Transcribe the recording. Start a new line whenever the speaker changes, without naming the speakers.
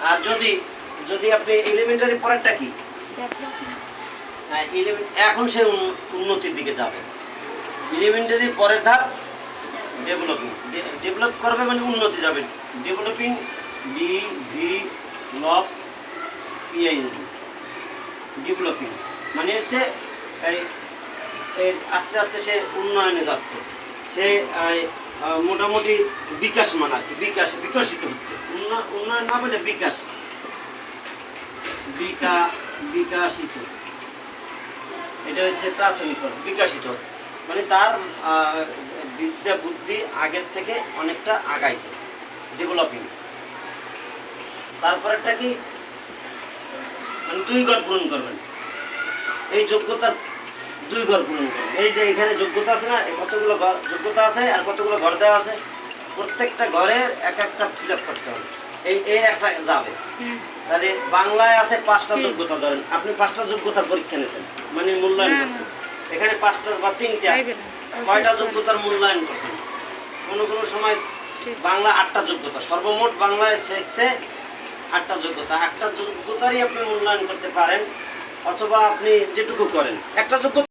আর যদি যদি আপনি এলিমেন্টারি পরেরটা কি, এখন সে উন্নতির দিকে যাবে। এলিমেন্টারি পরের ধাপ ডেভেলপিং, ডেভেলপ করবে মানে উন্নতি যাবে। ডেভেলপিং ডেভেলপ পিআইএনজি, ডেভেলপিং মানে হচ্ছে আস্তে আস্তে সে উন্নয়নে যাচ্ছে, সে মোটামুটি বিকাশ মান আর কি, বিকশিত হচ্ছে। উন্নয়ন না বলে বিকাশ, বিকাশিত, এটা হচ্ছে প্রাথমিক বিকাশিত হচ্ছে, মানে তার বিদ্যা বুদ্ধি আগের থেকে অনেকটা আগাইছে, ডেভেলপিং। তারপরেরটা কি, মানে 2 ঘর পূরণ করবেন, এই যোগ্যতার 2 ঘর পূরণ করবেন। এই যে এখানে যোগ্যতা আছে না, কতগুলো ঘর যোগ্যতা আছে আর কতগুলো ঘর দেওয়া আছে, প্রত্যেকটা ঘরের এক একটা ফিল আপ করতে হবে। এই একটা যাবে। তাহলে বাংলায় আছে 5টা যোগ্যতা, ধরেন আপনি 5টা যোগ্যতার পরীক্ষা নিয়েছেন, মানে মূল্যায়ন করছেন। এখানে 5টা বা 3টা, কয়টা যোগ্যতার মূল্যায়ন করছেন? কোনো কোনো সময় বাংলা 8টা যোগ্যতা, সর্বমোট বাংলায় শেখছে 8টা যোগ্যতা। 8টা যোগ্যতারই আপনি মূল্যায়ন করতে পারেন, অথবা আপনি যেটুকু করেন একটা যোগ্যতা